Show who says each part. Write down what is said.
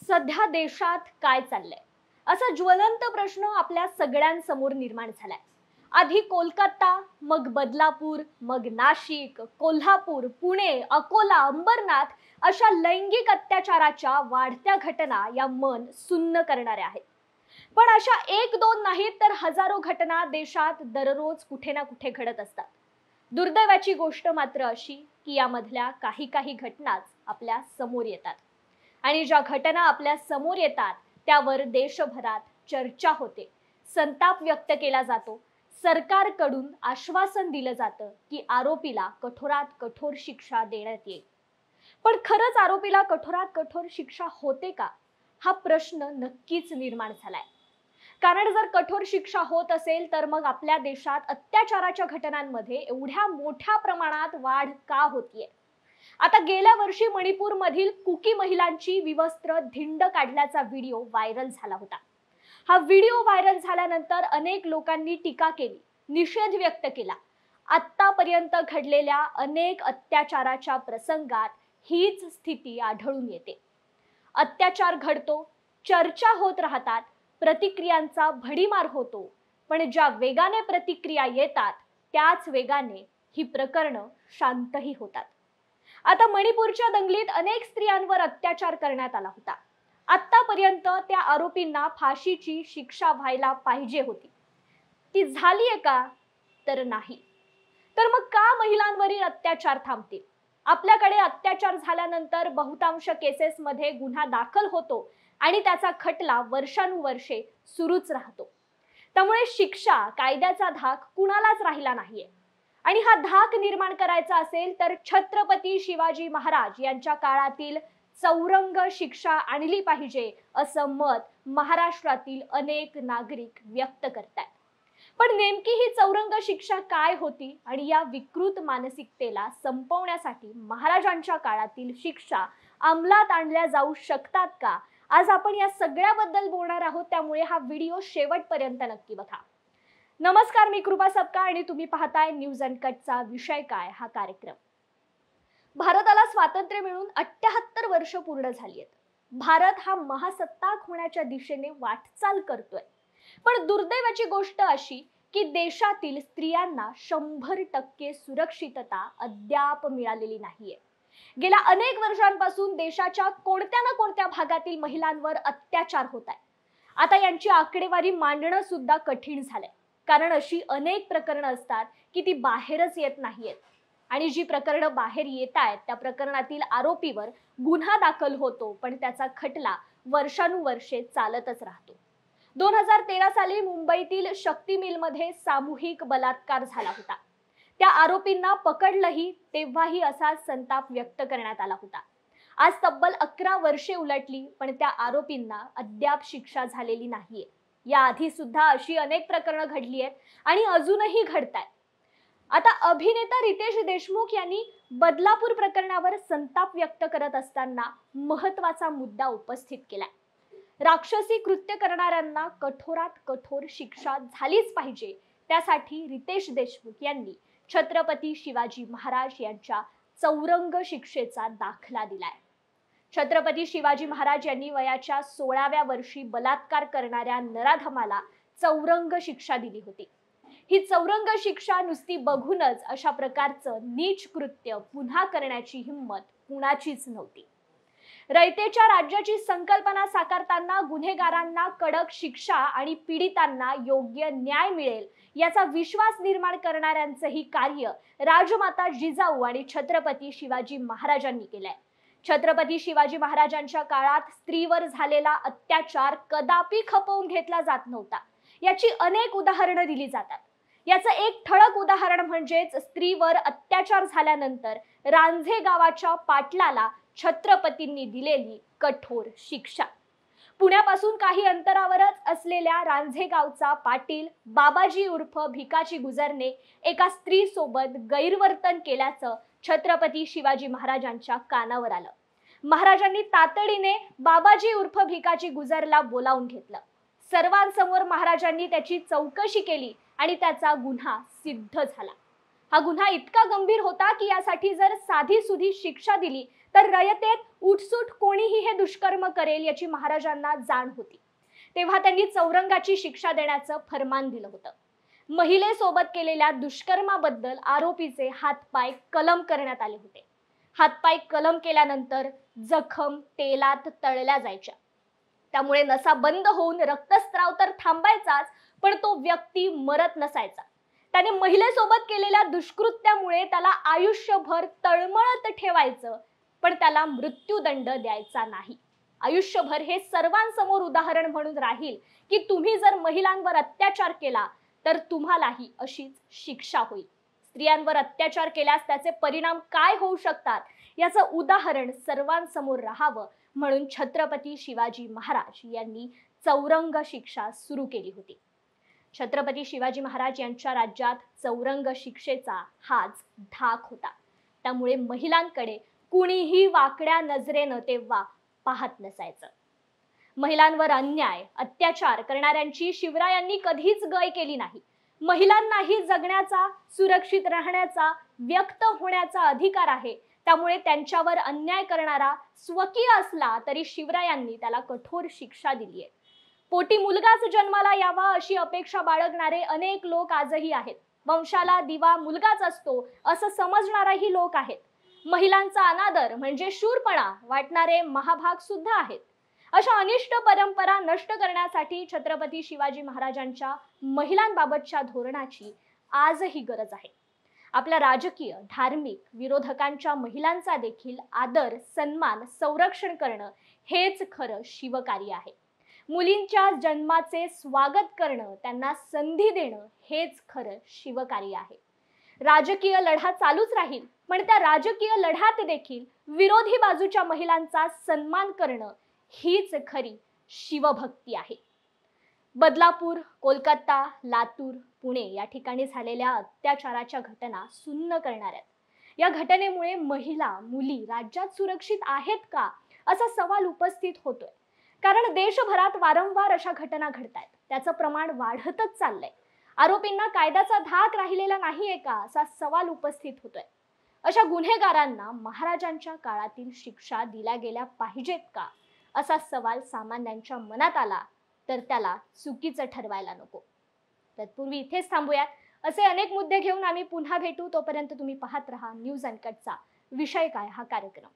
Speaker 1: सध्या देशात काय चाललंय असा ज्वलंत प्रश्न आपल्या सगळ्यांसमोर निर्माण झालाय। आधी कोलकाता, मग बदलापूर, मग नाशिक, कोल्हापूर, पुणे, अकोला, अंबरनाथ अशा लैंगिक अत्याचाराच्या वाढत्या घटना या मन सुन्न करणाऱ्या आहेत। पण अशा एक दोन नाहीत तर हजारो घटना देशात दररोज कुठे ना कुठे घडत असतात। दुर्दैवाची गोष्ट मात्र अशी की यामधल्या काही घटनाच आपल्या समोर येतात आणि ज्या घटना आपल्या समोर येतात त्यावर देशभरात चर्चा होते, संताप व्यक्त केला जातो, सरकारकडून आश्वासन दिलं जातं की आरोपीला कठोरात कठोर शिक्षा देण्यात येईल। पण खरंच आरोपीला कठोरात कठोर शिक्षा होते का हा प्रश्न नक्कीच निर्माण झालाय। कारण जर कठोर शिक्षा होत असेल तर मग आपल्या देशात अत्याचाराच्या घटनांमध्ये एवढ्या मोठ्या प्रमाणात वाढ का होतीये? आता गेल्या वर्षी मणिपूर मधील कुकी महिलांची विवस्त्र धिंड काढल्याचा व्हिडिओ व्हायरल झाला होता। हा व्हिडिओ व्हायरल झाल्यानंतर अनेक लोकांनी टीका केली, निषेध व्यक्त केला। आतापर्यंत घडलेल्या अनेक अत्याचाराच्या प्रसंगात हीच स्थिती आढळून येते। अत्याचार घडतो, चर्चा होत राहतात, प्रतिक्रियांचा भडीमार होतो, पण ज्या वेगाने प्रतिक्रिया येतात त्याच वेगाने ही प्रकरणं शांतही होतात। आता मणिपूरच्या दंगलीत अनेक स्त्रियांवर अत्याचार करण्यात आला होता। आतापर्यंत त्या आरोपींना फाशीची शिक्षा व्हायला पाहिजे होती, ती झालीये का? तर नाही। तर मग का महिलांवरील अत्याचार थांबतील? आपल्याकडे अत्याचार झाल्यानंतर बहुतांश केसेसमध्ये गुन्हा दाखल होतो आणि त्याचा खटला वर्षानुवर्षे सुरूच राहतो। त्यामुळे शिक्षा, कायद्याचा धाक कुणालाच राहिला नाहीये। आणि हा धाक निर्माण करायचा असेल तर छत्रपती शिवाजी महाराज यांच्या काळातील चौरंग शिक्षा आणली पाहिजे असं मत महाराष्ट्रातील अनेक नागरिक व्यक्त करतात। पण नेमकी ही चौरंग शिक्षा काय होती आणि या विकृत मानसिकतेला संपवण्यासाठी महाराजांच्या काळातील शिक्षा अंमलात आणल्या जाऊ शकतात का? आज आपण या सगळ्याबद्दल बोलणार आहोत, त्यामुळे हा व्हिडिओ शेवटपर्यंत नक्की बघा। नमस्कार, मी कृपा सपकाळ आणि तुम्ही पाहताय न्यूज अनकटचा विषय काय हा कार्यक्रम। भारताला स्वातंत्र्य मिळून 78 वर्ष पूर्ण झाली आहेत। भारत हा महासत्ताक होण्याच्या दिशेने वाटचाल करतोय। पण दुर्दैवाची गोष्ट अशी की देशातील स्त्रियांना 100% सुरक्षितता अद्याप मिळालेली नाहीये। गेल्या अनेक वर्षांपासून देशाच्या कोणत्या ना कोणत्या भागातील महिलांवर अत्याचार होत आहे। आता यांची आकडेवारी मांडणं सुद्धा कठीण झालंय, कारण अशी अनेक प्रकरणं असतात की ती बाहेरच येत नाहीयेत आणि जी प्रकरणं बाहेर येत आहेत त्या प्रकरणातील आरोपीवर गुन्हा दाखल होतो, पण त्याचा खटला वर्षानुवर्षे चालतच राहतो। 2013 साली मुंबईतील शक्ती मिलमध्ये सामूहिक बलात्कार झाला होता। त्या आरोपींना पकडलंही, तेव्हाही असा संताप व्यक्त करण्यात आला होता। आज तब्बल 11 वर्षे उलटली, पण त्या आरोपींना अद्याप शिक्षा झालेली नाहीये। याआधी सुद्धा अशी अनेक प्रकरणं घडली आहेत आणि अजूनही घडतायत। आता अभिनेता रितेश देशमुख यांनी बदलापूर प्रकरणावर संताप व्यक्त करत असताना महत्त्वाचा मुद्दा उपस्थित केलाय। राक्षसी कृत्य करणाऱ्यांना कठोरात कठोर शिक्षा झालीच पाहिजे, त्यासाठी रितेश देशमुख यांनी छत्रपती शिवाजी महाराज यांच्या चौरंग शिक्षेचा दाखला दिलाय। छत्रपती शिवाजी महाराज यांनी वयाच्या 16व्या वर्षी बलात्कार करणाऱ्या नराधमाला चौरंग शिक्षा दिली होती। ही चौरंग शिक्षा नुसती बघूनच अशा प्रकारचं नीच कृत्य पुन्हा करण्याची हिंमत कुणाचीच नव्हती। रयतेच्या राज्याची संकल्पना साकारताना गुन्हेगारांना कडक शिक्षा आणि पीडितांना योग्य न्याय मिळेल याचा विश्वास निर्माण करणाऱ्यांचंही कार्य राजमाता जिजाऊ आणि छत्रपती शिवाजी महाराजांनी केलंय। छत्रपती शिवाजी महाराजांच्या काळात स्त्रीवर झालेला अत्याचार कदापि खपवून घेतला जात नव्हता। याची अनेक उदाहरणं दिली जातात। याचं एक ठळक उदाहरण म्हणजेच स्त्रीवर अत्याचार झाल्यानंतर रांझे गावाच्या पाटलाला छत्रपतींनी दिलेली कठोर शिक्षा। पुण्यापासून काही अंतरावरच असलेल्या रांझे गावचा पाटील बाबाजी उर्फ भिकाजी गुजरने एका स्त्रीसोबत गैरवर्तन केल्याचं छत्रपती शिवाजी महाराजांच्या कानावर आलं। महाराजांनी तातडीने बाबाजी उर्फ भिकाजी गुजरला बोलावून घेतलं। सर्वांसमोर महाराजांनी त्याची चौकशी केली आणि त्याचा गुन्हा सिद्ध झाला। हा गुन्हा इतका गंभीर होता की यासाठी जर साधी सुधी शिक्षा दिली तर रयतेत उठसूट कोणीही हे दुष्कर्म करेल याची महाराजांना जाण होती. तेव्हा त्यांनी चौरंगाची शिक्षा देण्याचं फरमान दिलं होतं. महिलेसोबत केलेल्या दुष्कर्माबद्दल आरोपीचे हातपाय कलम करण्यात आले होते. हातपाय कलम केल्यानंतर जखम तेलात तळल्या जायच्या. त्यामुळे नसा बंद होऊन रक्तस्राव तर थांबायचाच, पण तो व्यक्ती मरत नसायचा. त्याने महिलेसोबत केलेल्या दुष्कृत्यामुळे त्याला आयुष्यभर तळमळत ठेवायचं, पण त्याला मृत्यूदंड द्यायचा नाही. आयुष्यभर हे सर्वांसमोर उदाहरण म्हणून राहील की तुम्ही जर महिलांवर अत्याचार केला तर तुम्हालाही अशीच शिक्षा होईल. स्त्रियांवर अत्याचार केल्यास त्याचे परिणाम काय होऊ शकतात याचं उदाहरण सर्वांसमोर राहावं म्हणून छत्रपती शिवाजी महाराज यांनी चौरंग शिक्षा सुरू केली होती. छत्रपती शिवाजी महाराज यांच्या राज्यात चौरंग शिक्षेचा हाच धाक होता. त्यामुळे महिलांकडे कुणीही वाकड्या नजरेनं तेव्हा पाहत नसायचं. महिलांवर अन्याय अत्याचार करणाऱ्यांची शिवरायांनी कधीच गय केली नाही. महिलांनाही जगण्याचा, सुरक्षित राहण्याचा, व्यक्त होण्याचा अधिकार आहे. त्यामुळे त्यांच्यावर अन्याय करणारा स्वकीय असला तरी शिवरायांनी त्याला कठोर शिक्षा दिली आहे. पोटी मुलगाच जन्माला यावा अशी अपेक्षा बाळगणारे अनेक लोक आजही आहेत. वंशाला दिवा मुलगाच असतो असं समजणारेही लोक आहेत. महिलांचा अनादर म्हणजे शूरपणा वाटणारे महाभाग सुद्धा आहेत. अशा अनिष्ट परंपरा नष्ट करण्यासाठी छत्रपती शिवाजी महाराजांच्या महिलांबाबतच्या धोरणाची आजही गरज आहे. आपल्या राजकीय, धार्मिक विरोधकांच्या महिलांचा देखील आदर, सन्मान, संरक्षण करणं हेच खरं शिवकार्य आहे. मुलींच्या जन्माचे स्वागत करणं, त्यांना संधी देणं हेच खरं शिवकार्य आहे. राजकीय लढा चालूच राहील, पण त्या राजकीय लढ्यात देखील विरोधी बाजूच्या महिलांचा सन्मान करणं हीच खरी शिवभक्ती आहे. बदलापूर, कोलकाता, लातूर, पुणे या ठिकाणी झालेल्या अत्याचाराच्या घटना सुन्न करणाऱ्या या घटनेमुळे महिला, मुली राज्यात सुरक्षित आहेत का असा सवाल उपस्थित होतोय. कारण देशभरात वारंवार अशा घटना घडतायत. त्याचं प्रमाण वाढतच चाललंय. आरोपींना कायद्याचा धाक राहिलेला नाहीये का असा सवाल उपस्थित होतोय. अशा गुन्हेगारांना महाराजांच्या काळातील शिक्षा दिल्या गेल्या पाहिजेत का असा सवाल सामान्यांच्या मनात आला तर त्याला चुकीचं ठरवायला नको. तत्पूर्वी इथेच थांबूयात. असे अनेक मुद्दे घेऊन आम्ही पुन्हा भेटू. तोपर्यंत तुम्ही पाहत रहा न्यूज अनकटचा विषय काय हा कार्यक्रम.